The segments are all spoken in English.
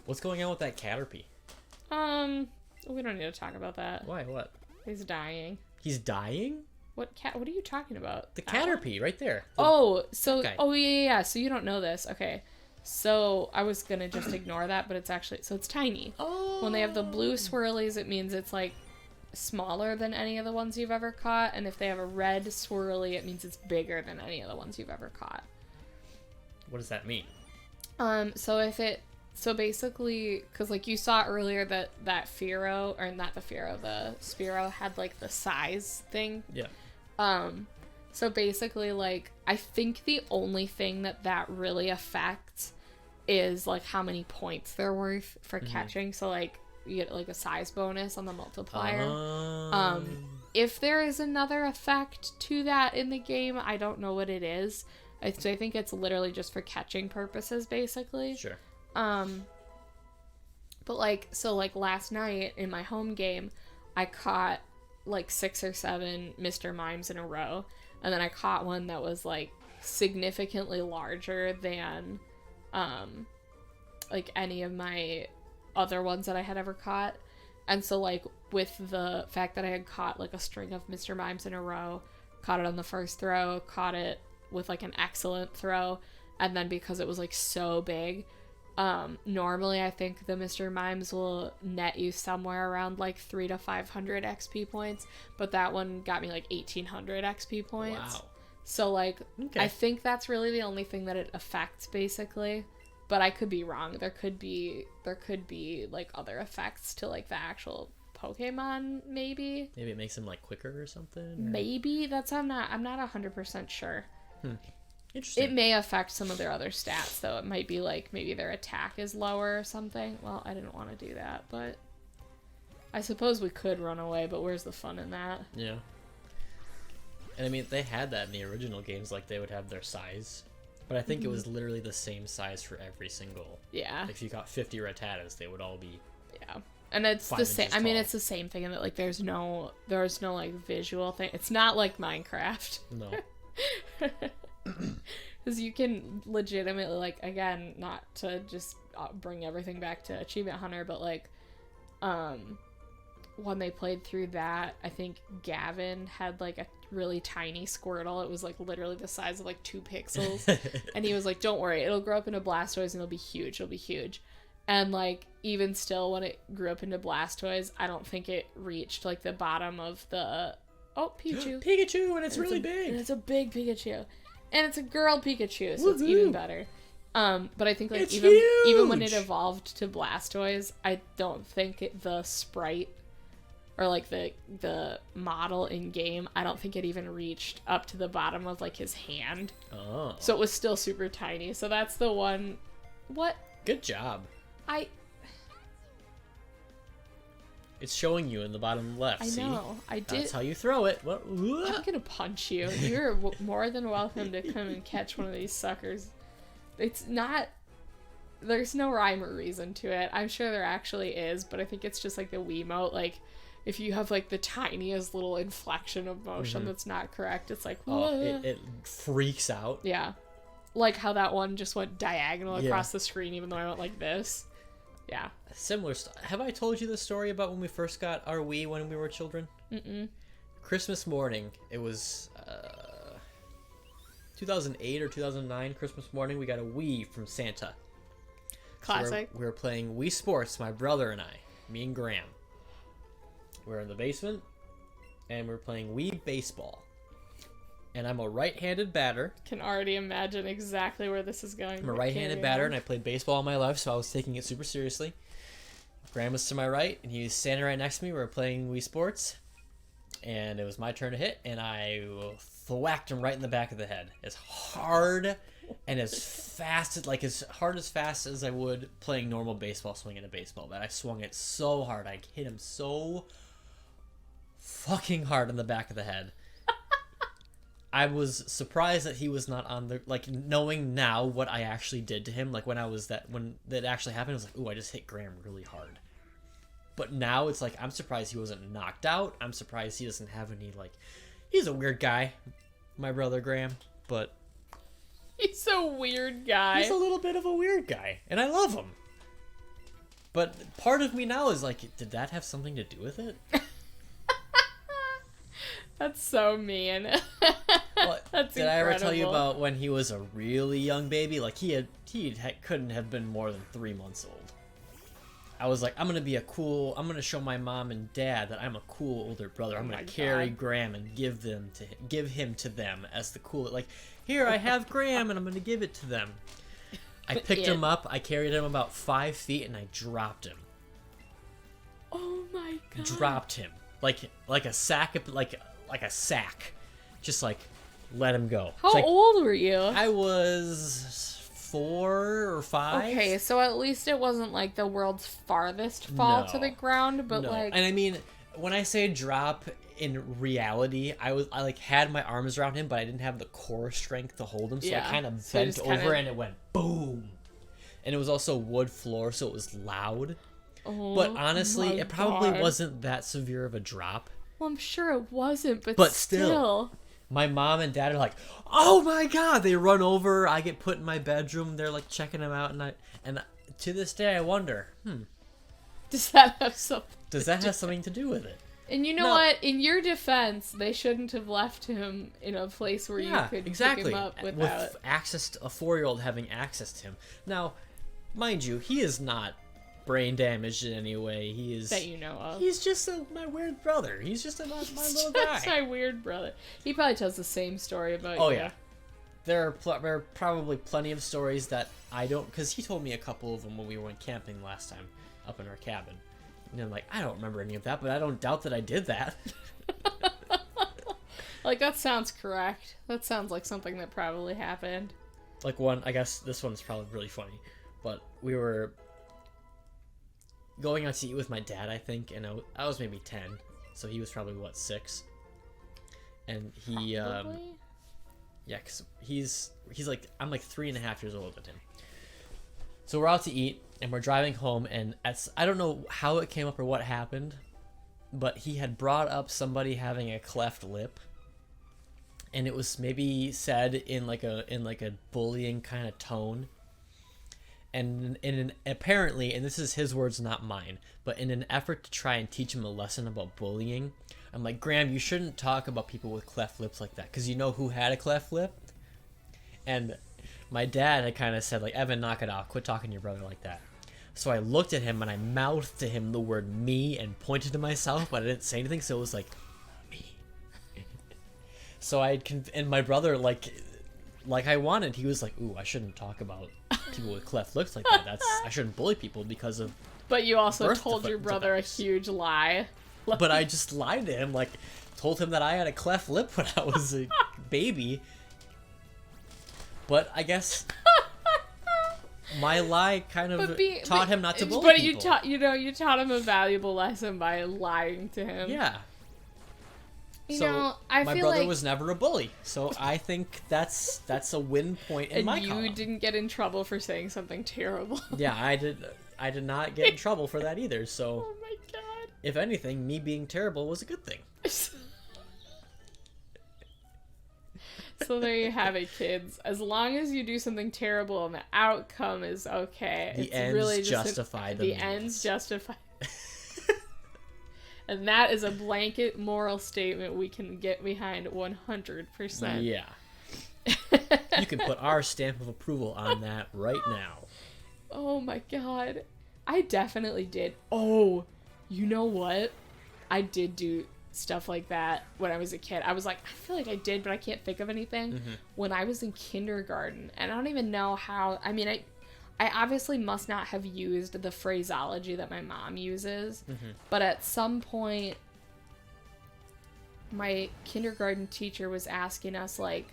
What's going on with that Caterpie? We don't need to talk about that. Why? What? He's dying. He's dying? What are you talking about? The Caterpie, right there. Oh, yeah. So you don't know this. Okay. So I was gonna just ignore that, but it's actually, so it's tiny. Oh. When they have the blue swirlies, it means it's like smaller than any of the ones you've ever caught, and if they have a red swirly, it means it's bigger than any of the ones you've ever caught. What does that mean? So basically, because like you saw earlier that Fearow, or not the Fearow, the Spearow had like the size thing. Yeah. So basically, like, I think the only thing that really affects is like how many points they're worth for catching. So like you get like a size bonus on the multiplier. If there is another effect to that in the game, I don't know what it is. I think it's literally just for catching purposes, basically. Sure. But like, so like last night in my home game, I caught like 6 or 7 Mr. Mimes in a row, and then I caught one that was like significantly larger than like any of my other ones that I had ever caught. And so like with the fact that I had caught like a string of Mr. Mimes in a row, caught it on the first throw, caught it with like an excellent throw, and then because it was like so big, normally I think the Mr. Mimes will net you somewhere around like 300 to 500 XP points, but that one got me like 1800 XP points. Wow. So like, okay. I think that's really the only thing that it affects, basically, but I could be wrong. There could be like other effects to like the actual Pokemon, maybe it makes them like quicker or something, or... maybe I'm not 100% sure. Interesting. It may affect some of their other stats, though. It might be like maybe their attack is lower or something. Well, I didn't want to do that, but I suppose we could run away, but where's the fun in that? Yeah. And I mean, they had that in the original games, like they would have their size, but I think it was literally the same size for every single. Yeah. If you got 50 Rattatas, they would all be. Yeah. And it's the same. I mean, tall. it's the same thing in that like there's no like visual thing. It's not like Minecraft. No. Because you can legitimately, like, again, not to just bring everything back to Achievement Hunter, but like when they played through that, I think Gavin had like a really tiny Squirtle. It was like literally the size of like 2 pixels. And he was like, don't worry, it'll grow up into Blastoise and it'll be huge. And like, even still, when it grew up into Blastoise, I don't think it reached like the bottom of the... Oh, Pikachu. Pikachu, and it's really big. And it's a big Pikachu. And it's a girl Pikachu, so Woohoo! It's even better. But I think like It's even when it huge! evolved to Blastoise, I don't think the sprite or like the model in game, I don't think it even reached up to the bottom of like his hand. Oh. So it was still super tiny. So that's the one. What? Good job. It's showing you in the bottom left. I know. I did. That's how you throw it. What? I'm gonna punch you. You're more than welcome to come and catch one of these suckers. It's not... There's no rhyme or reason to it. I'm sure there actually is, but I think it's just like the Wiimote. Like, if you have like the tiniest little inflection of motion that's not correct, it's like... Oh, it freaks out. Yeah. Like how that one just went diagonal across the screen even though I went like this. Yeah. Similar have I told you the story about when we first got our Wii when we were children? Mm-mm. Christmas morning, it was 2008 or 2009 Christmas morning, we got a Wii from Santa. Classic. So we were playing Wii Sports, my brother and I, me and Graham. We're in the basement, and we're playing Wii Baseball. And I'm a right-handed batter. Can already imagine exactly where this is going. I'm a right-handed batter, and I played baseball all my life, so I was taking it super seriously. Graham was to my right, and he was standing right next to me. We were playing Wii Sports, and it was my turn to hit, and I thwacked him right in the back of the head. As hard and as fast as I would playing normal baseball, swinging a baseball bat. I swung it so hard. I hit him so fucking hard in the back of the head. I was surprised that he was not on the, like, knowing now what I actually did to him, like when that actually happened, I was like, ooh, I just hit Graham really hard. But now it's like, I'm surprised he wasn't knocked out. I'm surprised he doesn't have any, like, he's a weird guy, my brother Graham, but... He's a weird guy. He's a little bit of a weird guy, and I love him. But part of me now is like, did that have something to do with it? That's so mean. Well, That's did I ever tell you incredible. about when he was a really young baby? Like he couldn't have been more than 3 months old. I was like, I'm gonna show my mom and dad that I'm a cool older brother. I'm Oh gonna my carry God. Graham and give him to them as the cool. Like, here I have Graham and I'm gonna give it to them. I picked him up. I carried him about 5 feet and I dropped him. Oh my God. Dropped him like a sack of like a sack, just like let him go. How It's like, old were you? I was 4 or 5. Okay, so at least it wasn't like the world's farthest fall to No. the ground, but No. like And I mean, when I say drop in reality, I like had my arms around him, but I didn't have the core strength to hold him, so Yeah. I kind of So you bent just over kinda- and it went boom. And it was also wood floor, so it was loud. oh, But honestly, my it probably God. wasn't that severe of a drop. Well, I'm sure it wasn't, but, But still. My mom and dad are like, "Oh my God!" They run over. I get put in my bedroom. They're like checking him out, and to this day I wonder, Does that have something? does that have something to do with it? And you know No. what? In your defense, they shouldn't have left him in a place where you could exactly. pick him up without. With access to a 4-year-old having access to him. Now, mind you, he is not brain damaged in any way. He is. That you know of. He's just my weird brother. He's just my little guy. That's my weird brother. He probably tells the same story about Oh you. yeah, there are probably plenty of stories that I don't, because he told me a couple of them when we went camping last time up in our cabin. And I'm like, I don't remember any of that, but I don't doubt that I did that. Like, that sounds correct. That sounds like something that probably happened. Like I guess this one's probably really funny, but we were going out to eat with my dad, I think, and I was maybe 10, so he was probably, 6? And he, Probably? yeah, because he's like, I'm like 3.5 years older than him. So we're out to eat, and we're driving home, and I don't know how it came up or what happened, but he had brought up somebody having a cleft lip, and it was maybe said in like a bullying kind of tone. And apparently, and this is his words, not mine, but in an effort to try and teach him a lesson about bullying, I'm like, Graham, you shouldn't talk about people with cleft lips like that, because you know who had a cleft lip? And my dad had kind of said, like, Evan, knock it off. Quit talking to your brother like that. So I looked at him, and I mouthed to him the word me and pointed to myself, but I didn't say anything, so it was like, me. So and my brother, like I wanted, he was like, ooh, I shouldn't talk about people with cleft lips like that. I shouldn't bully people because of... But you also Birth told your brother a defects. huge lie. But I just lied to him, like, told him that I had a cleft lip when I was a baby. But I guess my lie kind of taught him not to bully but people. you taught him a valuable lesson by lying to him. Yeah. You So, know, I my feel brother like was never a bully, so I think that's a win point in and my you column. didn't get in trouble for saying something terrible. Yeah, I did not get in trouble for that either. So, Oh my God. if anything, me being terrible was a good thing. So there you have it, kids. As long as you do something terrible and the outcome is okay, The it's ends really just justify the the means. ends justify. And that is a blanket moral statement we can get behind 100%. Yeah. You can put our stamp of approval on that right now. Oh my God. I definitely did. Oh, you know what? I did do stuff like that when I was a kid. I was like, I feel like I did, but I can't think of anything. Mm-hmm. When I was in kindergarten, and I don't even know how. I mean, I obviously must not have used the phraseology that my mom uses, but at some point, my kindergarten teacher was asking us, like,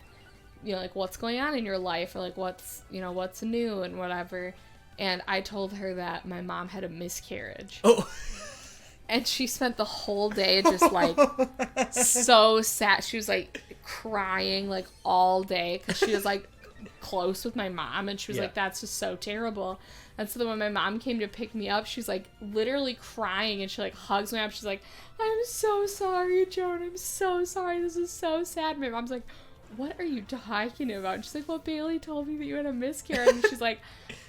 you know, like, what's going on in your life, or like, what's new and whatever. And I told her that my mom had a miscarriage. Oh. And she spent the whole day just, like, so sad. She was, like, crying, like, all day because she was, like, close with my mom. And she was like, that's just so terrible. And so then when my mom came to pick me up, she's, like, literally crying. And she, like, hugs me up. She's like, I'm so sorry, Joan. I'm so sorry. This is so sad. My mom's like, what are you talking about? And she's like, well, Bailey told me that you had a miscarriage. And she's like,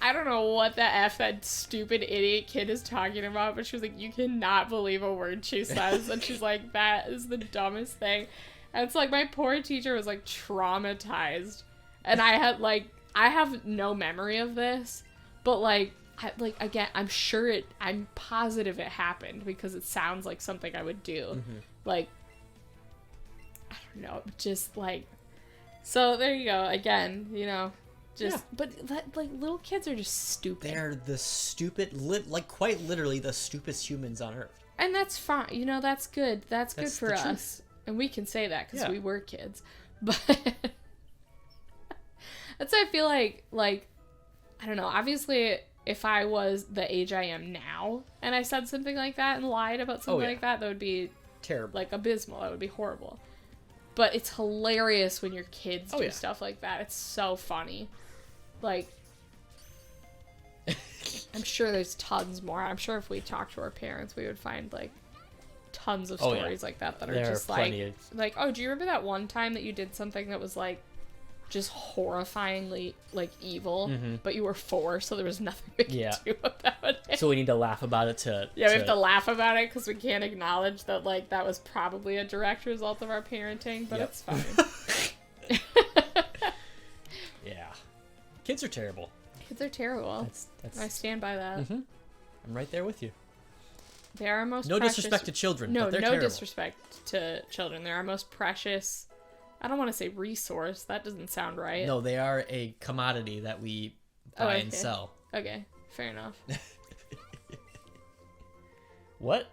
I don't know what the F that stupid idiot kid is talking about. But she was like, you cannot believe a word she says. And she's like, that is the dumbest thing. And it's like, my poor teacher was like traumatized. And I have no memory of this. But again, I'm positive it happened because it sounds like something I would do. Mm-hmm. Like, I don't know, just like, so there you go. Again, but little kids are just stupid. They're the stupid, quite literally the stupidest humans on earth. And that's fine. That's good. That's good for us. Truth. And we can say that because Yeah. we were kids. But that's why I feel like, I don't know, obviously if I was the age I am now and I said something like that and lied about something like that would be terrible. like abysmal. That would be horrible. But it's hilarious when your kids do stuff like that. It's so funny. Like, I'm sure there's tons more. I'm sure if we talked to our parents, we would find like tons of stories like that are just like, oh, do you remember that one time that you did something that was like just horrifyingly like evil, but you were 4, so there was nothing we could do about it. So we need to laugh about it we have to laugh about it because we can't acknowledge that like that was probably a direct result of our parenting, but it's fine. Yeah. Kids are terrible. Kids are terrible. I stand by that. Mm-hmm. I'm right there with you. They are our most no precious... disrespect to children. No, but they're no terrible. disrespect to children. They're our most precious... I don't want to say resource. That doesn't sound right. No, they are a commodity that we buy and sell. Okay, fair enough. What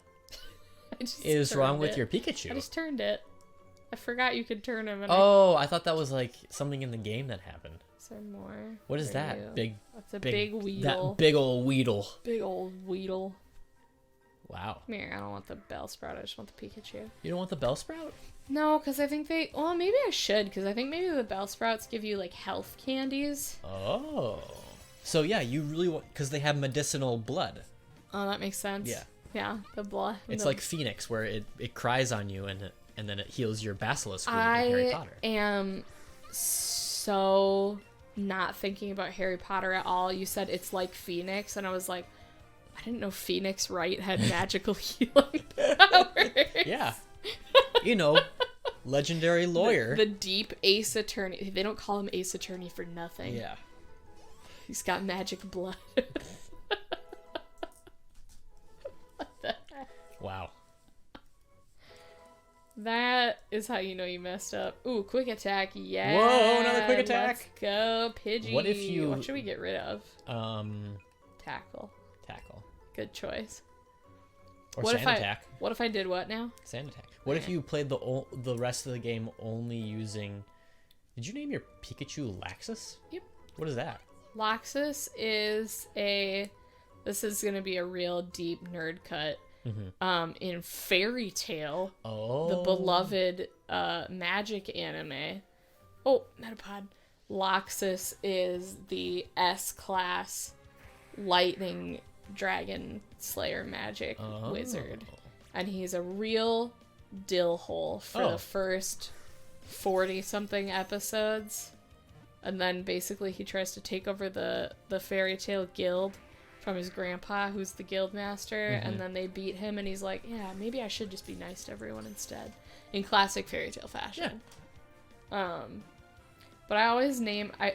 is wrong with your I Pikachu? just turned it. I forgot you could turn him. And I thought that was like something in the game that happened. Is there more? What is that? That's a big Weedle. That big old Weedle. Big old Weedle. Wow. Come here, I don't want the Bellsprout. I just want the Pikachu. You don't want the Bellsprout? No, because I think well, maybe I should, because I think maybe the Bellsprouts give you, like, health candies. Oh. So, yeah, you really want... Because they have medicinal blood. Oh, that makes sense. Yeah. Yeah, the blood. It's like Phoenix, where it cries on you, and then it heals your basilisk wound in Harry Potter. I am so not thinking about Harry Potter at all. You said it's like Phoenix, and I was like, I didn't know Phoenix Wright had magical healing powers. Yeah. Legendary lawyer. The deep Ace Attorney. They don't call him Ace Attorney for nothing. Yeah. He's got magic blood. What the heck? Wow. That is how you know you messed up. Ooh, quick attack. Yeah. Whoa, another quick attack. Let's go, Pidgey. What should we get rid of? Tackle. Good choice. Or Sand Attack. What if I did what now? Sand Attack. What if you played the rest of the game only using... Did you name your Pikachu Laxus? Yep. What is that? Laxus is this is going to be a real deep nerd cut. Mm-hmm. In Fairy Tail, the beloved magic anime. Oh, Metapod. Laxus is the S-class lightning dragon slayer magic wizard. And he's a real dill hole for the first 40-something episodes. And then basically he tries to take over the Fairy Tail guild from his grandpa, who's the guild master, and then they beat him, and he's like, yeah, maybe I should just be nice to everyone instead. In classic Fairy Tail fashion. Yeah. But I always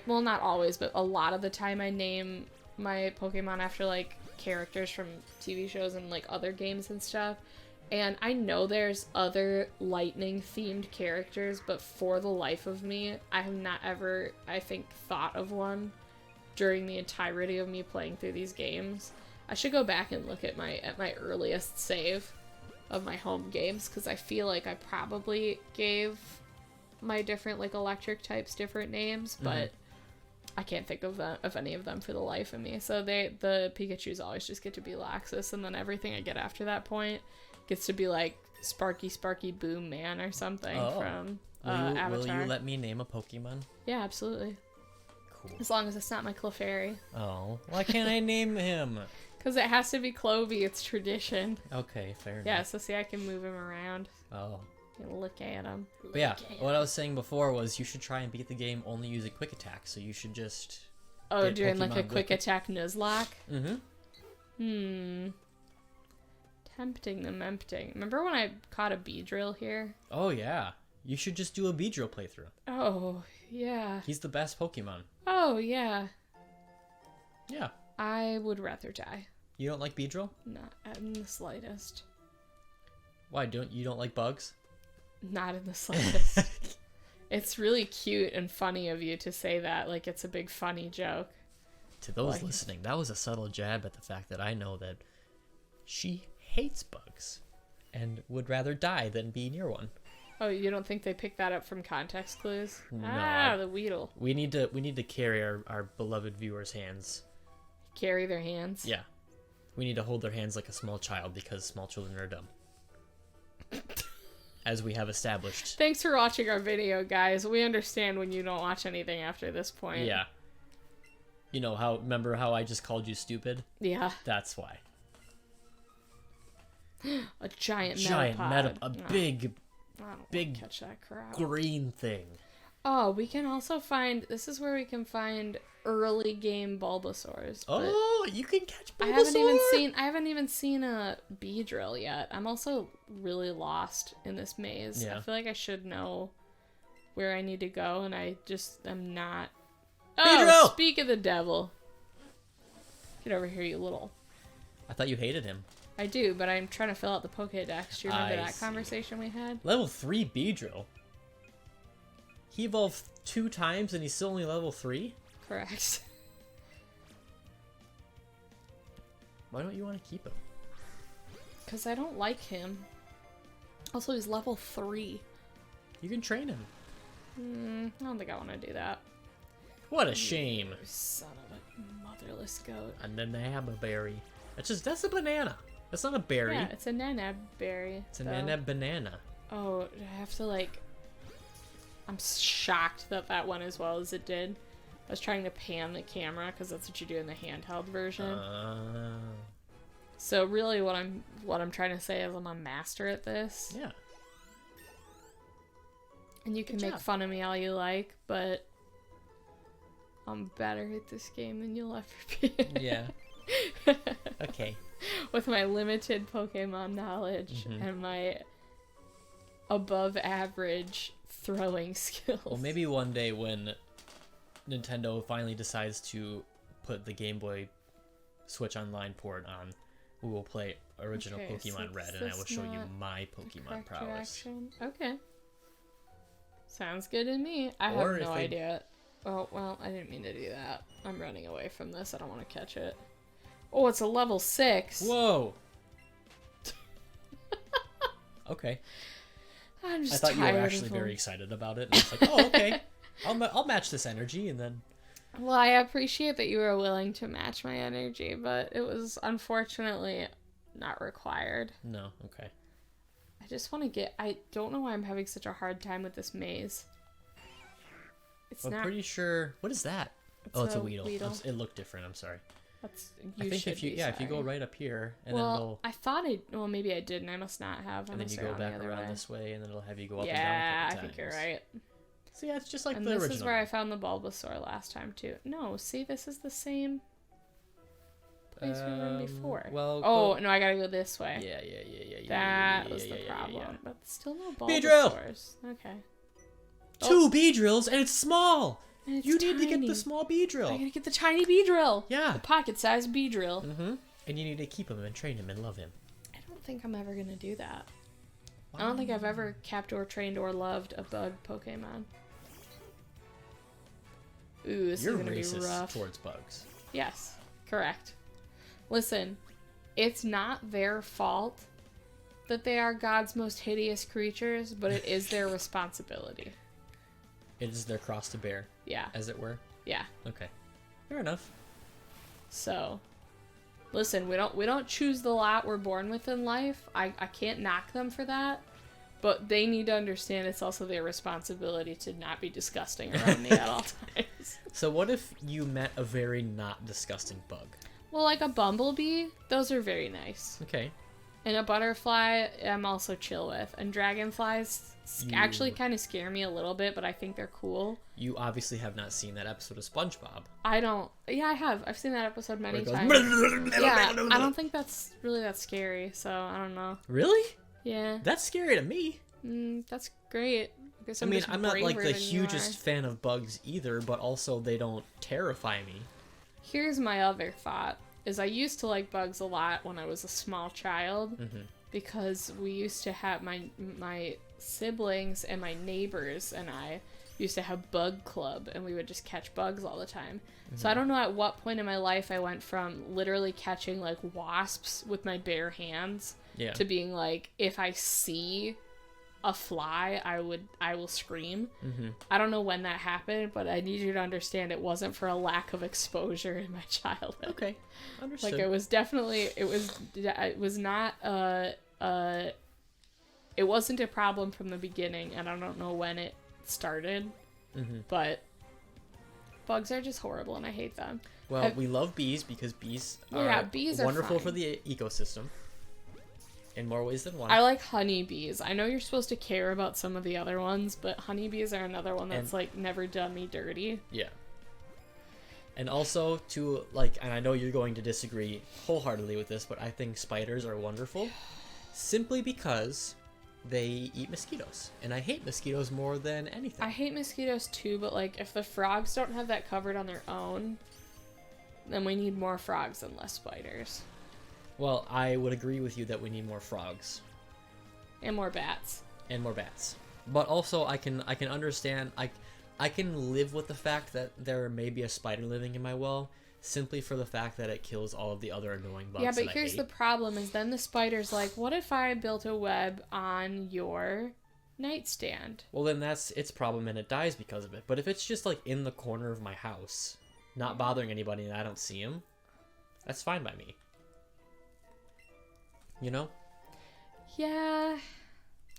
well, not always, but a lot of the time I name my Pokemon after, like, characters from TV shows and, like, other games and stuff. And I know there's other lightning-themed characters, but for the life of me, I have not ever, I think, thought of one during the entirety of me playing through these games. I should go back and look at my earliest save of my home games, because I feel like I probably gave my different, like, electric types different names, but I can't think of any of them for the life of me. So the Pikachus always just get to be Laxus, and then everything I get after that point gets to be like Sparky Boom Man or something from Avatar. Will you let me name a Pokemon? Yeah, absolutely. Cool. As long as it's not my Clefairy. Oh, why can't I name him? Because it has to be Clovey. It's tradition. Okay, fair enough. Yeah, so see, I can move him around. Oh. Look at him. But yeah, what I was saying before was you should try and beat the game only using quick attack. So you should just. Oh, doing like a quick attack Nuzlocke? Mm-hmm. Tempting the empting. Remember when I caught a Beedrill here? Oh, yeah. You should just do a Beedrill playthrough. Oh, yeah. He's the best Pokemon. Oh, yeah. Yeah. I would rather die. You don't like Beedrill? Not in the slightest. Why, you don't like bugs? Not in the slightest. It's really cute and funny of you to say that, like it's a big funny joke. To those listening, that was a subtle jab at the fact that I know that she hates bugs and would rather die than be near one. Oh, you don't think they picked that up from context clues? No, the Weedle. We need to carry our beloved viewers' hands. Carry their hands? Yeah. We need to hold their hands like a small child because small children are dumb. As we have established. Thanks for watching our video, guys. We understand when you don't watch anything after this point. Yeah. You know remember how I just called you stupid? Yeah. That's why. A giant metapod. Big catch that crap. Green thing. Oh, we can also find, this is where we can find early game Bulbasaurs. Oh, you can catch Bulbasaur? I haven't even seen a Beedrill yet. I'm also really lost in this maze. Yeah. I feel like I should know where I need to go, and I just am not. Oh, Beedrill! Speak of the devil. Get over here, you little. I thought you hated him. I do, but I'm trying to fill out the Pokédex. Do you remember that conversation we had? Level 3 Beedrill? He evolved 2 times and he's still only level 3? Correct. Why don't you want to keep him? Because I don't like him. Also, he's level 3. You can train him. I don't think I want to do that. What a shame. You son of a motherless goat. And then they have a berry. That's a banana. That's not a berry. Yeah, it's a nanab berry. It's a nanab banana. Oh, I have to like... I'm shocked that that went as well as it did. I was trying to pan the camera because that's what you do in the handheld version. So really what I'm trying to say is I'm a master at this. Yeah. And you can make fun of me all you like, but I'm better at this game than you'll ever be. Yeah. Okay. With my limited Pokemon knowledge and my above average throwing skills. Well, maybe one day when Nintendo finally decides to put the Game Boy Switch Online port on, we will play original Pokemon Red, and I will show you my Pokemon prowess. Okay. Sounds good to me. I have no idea. Oh, well, I didn't mean to do that. I'm running away from this. I don't want to catch it. Oh, it's a level 6. Whoa. Okay. I'm just I thought you were tired actually of them. very excited about it. And I was like, oh, okay. I'll match this energy, and then... Well, I appreciate that you were willing to match my energy, but it was unfortunately not required. No, okay. I just want to get... I don't know why I'm having such a hard time with this maze. I'm pretty sure... What is that? It's a Weedle. Weedle. It looked different, I'm sorry. I think if you go right up here, and then it'll... I thought well, maybe I did, and I must not have. And then you go back around this way, and then it'll have you go up and down Yeah, a I couple think you're times. right. So yeah, it's just like And the original. this is where I found the Bulbasaur last time, too. No, see, this is the same place we were in before. Well, no, I gotta go this way. Yeah. That was the problem. But still no Beedrill! Bulbasaurs. Okay. 2 Beedrills, and it's small! And it's You need to get tiny. the small Beedrill. I gotta get the tiny Beedrill. Yeah. The pocket-sized Beedrill. Mm-hmm. And you need to keep him and train him and love him. I don't think I'm ever gonna do that. I don't think I've ever kept or trained or loved a bug Pokemon. Ooh, this You're is gonna be racist rough. towards bugs. Yes, correct. Listen, it's not their fault that they are God's most hideous creatures, but it is their responsibility. It is their cross to bear. Yeah. As it were. Yeah. Okay. Fair enough. So, listen, we don't choose the lot we're born with in life. I can't knock them for that. But they need to understand it's also their responsibility to not be disgusting around me at all times. So what if you met a very not disgusting bug? Well, like a bumblebee, those are very nice. Okay. And a butterfly, I'm also chill with. And dragonflies actually kind of scare me a little bit, but I think they're cool. You obviously have not seen that episode of SpongeBob. I don't. Yeah, I have. I've seen that episode many Where it times. goes, Yeah, I don't think that's really that scary, so I don't know. Really? Yeah. That's scary to me. That's great. I mean, I'm not like the hugest fan of bugs either, but also they don't terrify me. Here's my other thought, is I used to like bugs a lot when I was a small child, because we used to have my siblings and my neighbors and I used to have bug club, and we would just catch bugs all the time. So I don't know at what point in my life I went from literally catching like wasps with my bare hands to being like, if I see a fly, I will scream. I don't know when that happened, but I need you to understand it wasn't for a lack of exposure in my childhood. Okay, understood. Like, it was definitely, it was not it wasn't a problem from the beginning, and I don't know when it started, but bugs are just horrible and I hate them. Well, we love bees because bees are wonderful for the ecosystem in more ways than one. I like honeybees. I know you're supposed to care about some of the other ones, but honeybees are another one that's like never done me dirty. Yeah. And also and I know you're going to disagree wholeheartedly with this, but I think spiders are wonderful simply because they eat mosquitoes, and I hate mosquitoes more than anything. I hate mosquitoes too, but like if the frogs don't have that covered on their own, then we need more frogs and less spiders. Well, I would agree with you that we need more frogs. And more bats. But also I can understand, I can live with the fact that there may be a spider living in my well, simply for the fact that it kills all of the other annoying bugs. Yeah, but here's the problem, is then the spider's like, what if I built a web on your nightstand? Well, then that's its problem and it dies because of it. But if it's just like in the corner of my house, not bothering anybody and I don't see him, that's fine by me. You know? Yeah.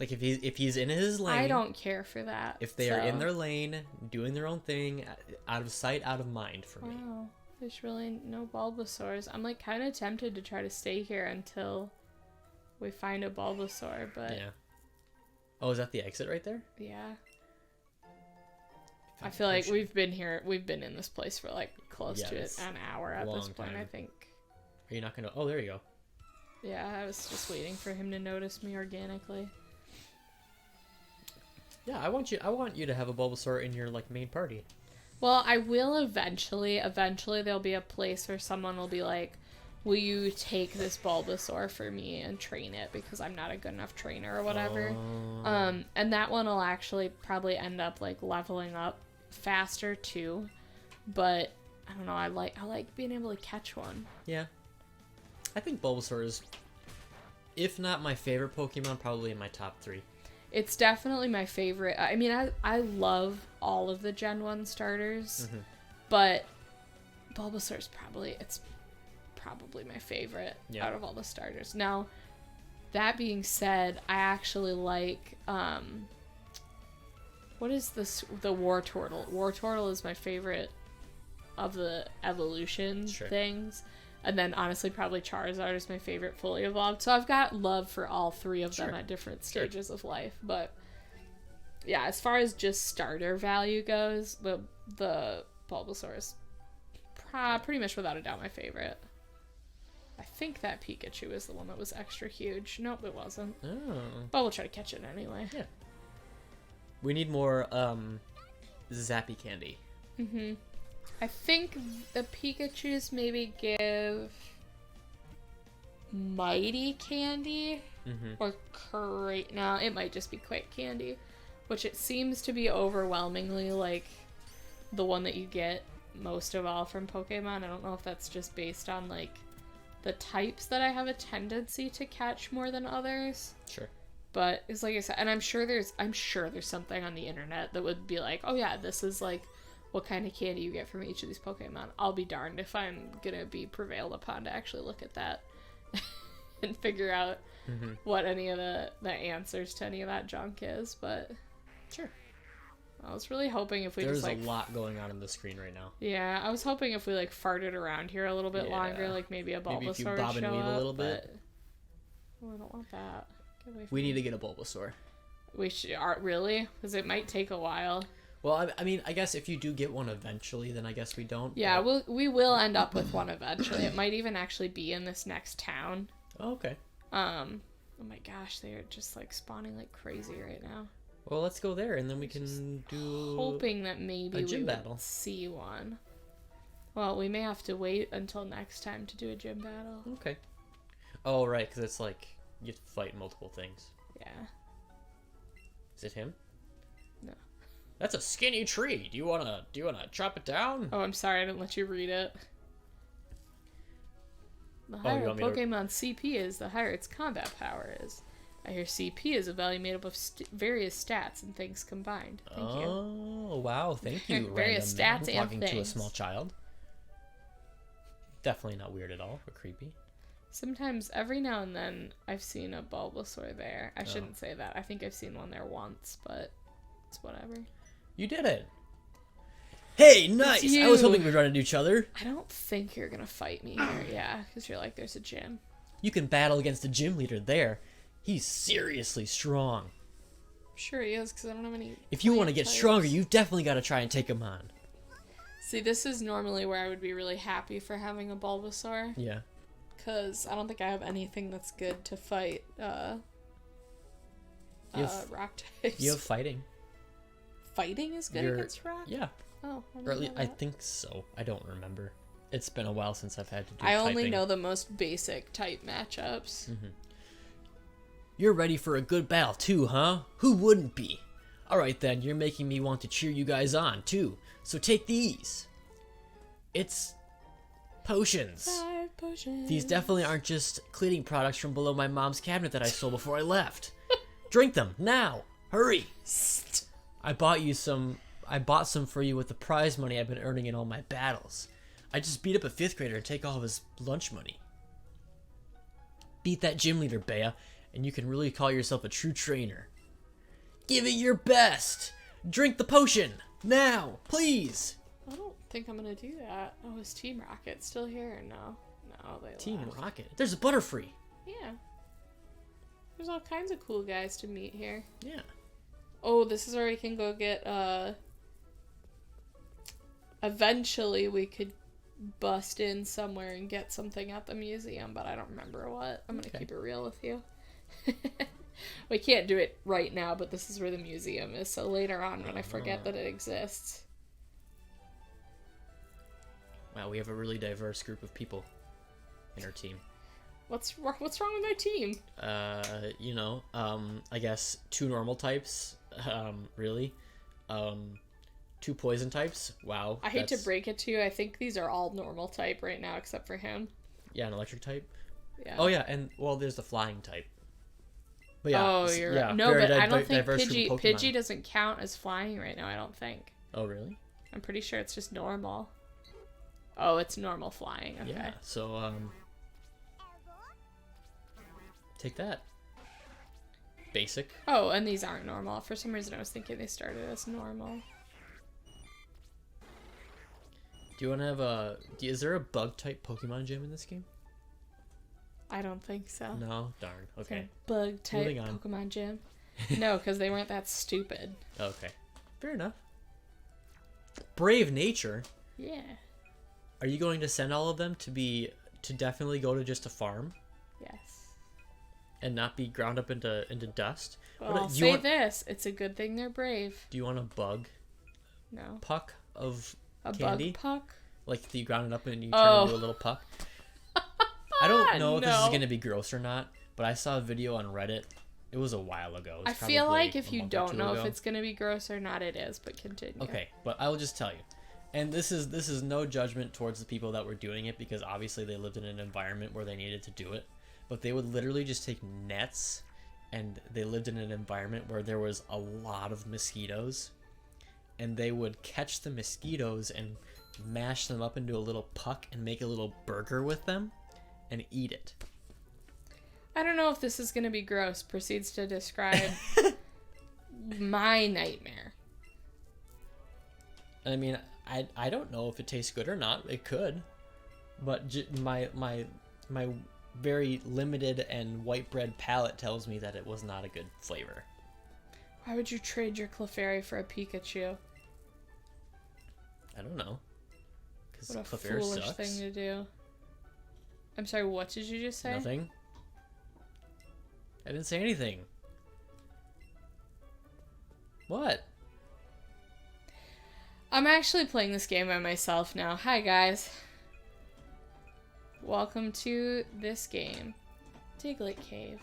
Like if he's in his lane, I don't care for that. If they are in their lane, doing their own thing, out of sight, out of mind for me. Wow. There's really no Bulbasaurs. I'm like kind of tempted to try to stay here until we find a Bulbasaur, but yeah. Oh, is that the exit right there? Yeah. I feel like we've been in this place for like close to an hour at this point, I think. Are you not gonna? Oh, there you go. Yeah, I was just waiting for him to notice me organically. Yeah, I want you to have a Bulbasaur in your like main party. Well, I will eventually. Eventually, there'll be a place where someone will be like, will you take this Bulbasaur for me and train it because I'm not a good enough trainer or whatever. And that one will actually probably end up like leveling up faster too. But I don't know, I like being able to catch one. Yeah. I think Bulbasaur is, if not my favorite Pokemon, probably in my top 3. It's definitely my favorite. I mean, I love all of the Gen 1 starters, but Bulbasaur's probably my favorite out of all the starters. Now, that being said, I actually like, what is this? The Wartortle. Wartortle is my favorite of the evolution things. And then, honestly, probably Charizard is my favorite fully evolved. So I've got love for all 3 of them at different stages of life. But, yeah, as far as just starter value goes, the Bulbasaur is pretty much without a doubt my favorite. I think that Pikachu is the one that was extra huge. Nope, it wasn't. Oh. But we'll try to catch it anyway. Yeah. We need more Zappy candy. Mm-hmm. I think the Pikachus maybe give Mighty Candy or no, it might just be Quick Candy, which it seems to be overwhelmingly like the one that you get most of all from Pokemon. I don't know if that's just based on like the types that I have a tendency to catch more than others. Sure. But it's like I said, and I'm sure there's something on the internet that would be like, oh yeah, this is like what kind of candy you get from each of these Pokemon. I'll be darned if I'm gonna be prevailed upon to actually look at that and figure out what any of the answers to any of that junk is, but sure. I was really hoping if we There's just like... There's a lot going on in the screen right now. Yeah, I was hoping if we like farted around here a little bit longer, like maybe a Bulbasaur would show bob and weave up, a little bit. Oh, I don't want that. Get away from We me. need to get a Bulbasaur. We should. Really? Because it might take a while. Well, I mean, I guess if you do get one eventually, then I guess we don't. Yeah, but... we will end up with one eventually. It might even actually be in this next town. Oh, okay. Oh my gosh, they are just like spawning like crazy right now. Well, let's go there, and then we can do... Hoping that maybe a we gym will battle. see one. Well, we may have to wait until next time to do a gym battle. Okay. Oh, right, because it's like you have to fight multiple things. Yeah. Is it him? No. That's a skinny tree. Do you wanna chop it down? Oh, I'm sorry, I didn't let you read it. The you higher want me to- Pokemon CP is, the higher its combat power is. I hear CP is a value made up of various stats and things combined. Thank you. Oh, wow. Thank you, Various random man stats and talking to a things. small child. Definitely not weird at all, or creepy. Sometimes, every now and then, I've seen a Bulbasaur there. I shouldn't say that. I think I've seen one there once, but it's whatever. You did it. Hey, nice. It's I was you. hoping we'd run into each other. I don't think you're gonna fight me here, yeah, because you're like, there's a gym. You can battle against the gym leader there. He's seriously strong. Sure he is, because I don't have any. If you want to plant get types. stronger, you've definitely got to try and take him on. See, this is normally where I would be really happy for having a Bulbasaur, Yeah. because I don't think I have anything that's good to fight rock types. You have fighting. Fighting is good You're- against rock? Yeah. Oh, I Or didn't at least know I that. think so. I don't remember. It's been a while since I've had to do I only typing. know the most basic type matchups. You're ready for a good battle too, huh? Who wouldn't be? Alright then, you're making me want to cheer you guys on too. So take these. It's potions. 5 potions. These definitely aren't just cleaning products from below my mom's cabinet that I stole before I left. Drink them, now! Hurry! I bought some for you with the prize money I've been earning in all my battles. I just beat up a 5th grader and take all of his lunch money. Beat that gym leader, Bea, and you can really call yourself a true trainer. Give it your best! Drink the potion! Now! Please! I don't think I'm gonna do that. Oh, is Team Rocket still here or no? No, they Team left. Rocket. There's a Butterfree. Yeah. There's all kinds of cool guys to meet here. Yeah. Oh, this is where we can go get, eventually we could bust in somewhere and get something at the museum, but I don't remember what. I'm gonna Okay. keep it real with you. We can't do it right now, but this is where the museum is, so later on when I forget that it exists. Wow, we have a really diverse group of people in our team. What's wrong with our team? I guess 2 normal types, really. 2 poison types. Wow. I hate to that's- break it to you, I think these are all normal type right now except for him. Yeah, an electric type. Yeah. Oh yeah, and well, there's the flying type. But yeah. Oh, s- you're yeah, right. No, very but I don't think diverse group of Pokemon. Pidgey doesn't count as flying right now, I don't think. Oh really? I'm pretty sure it's just normal. Oh, it's normal flying. Okay. Yeah. So take that. Basic. Oh, and these aren't normal. For some reason I was thinking they started as normal. Do you want to have is there a bug type Pokemon gym in this game? I don't think so. No. Darn. Okay. Bug type Moving on. Pokemon gym. No, because they weren't that stupid. Okay. Fair enough. Brave nature. Yeah. Are you going to send all of them to definitely go to just a farm Yes. and not be ground up into dust? Well, What- I'll do you say want- this. It's a good thing they're brave. Do you want a bug No. puck of A candy? bug puck? Like you ground it up and you turn Oh. it into a little puck? I don't know if this is No. going to be gross or not, but I saw a video on Reddit. It was a while ago. It I was feel probably like if a you month or don't 2 know if ago. it's gonna be gross or not, it is. But continue. Okay, but I will just tell you. And this is no judgment towards the people that were doing it because obviously they lived in an environment where they needed to do it. But they would literally just take nets and they lived in an environment where there was a lot of mosquitoes. And they would catch the mosquitoes and mash them up into a little puck and make a little burger with them and eat it. I don't know if this is gonna be gross. Proceeds to describe my nightmare. And I mean, I don't know if it tastes good or not. It could. But my very limited and white bread palate tells me that it was not a good flavor. Why would you trade your Clefairy for a Pikachu? I don't know. Because What a Clefairy foolish sucks. thing to do. I'm sorry, what did you just say? Nothing. I didn't say anything. What? I'm actually playing this game by myself now. Hi, guys. Welcome to this game. Diglett Cave.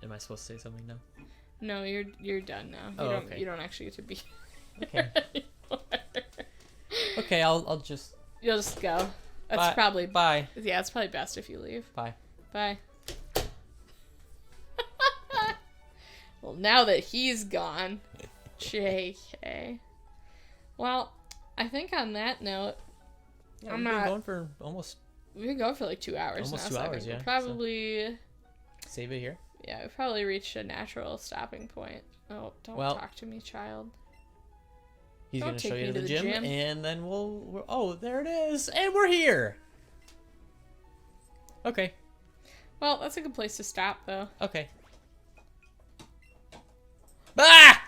Am I supposed to say something now? No, you're done now. Oh, okay. You don't actually get to be. Okay. Okay, I'll just. You'll just go. That's Bye. probably. Bye. Yeah, it's probably best if you leave. Bye. Bye. Well, now that he's gone, JK. Well, I think on that note, Yeah, I'm we've been not. going for almost. We've been going for like 2 hours Almost now. 2 so I hours, think yeah, we'll probably. Save it here. Yeah, we probably reached a natural stopping point. Oh, don't talk to me, child. He's Don't gonna show take you me to the gym, gym. and then we'll. Oh, there it is, and we're here. Okay. Well, that's a good place to stop, though. Okay. Ah!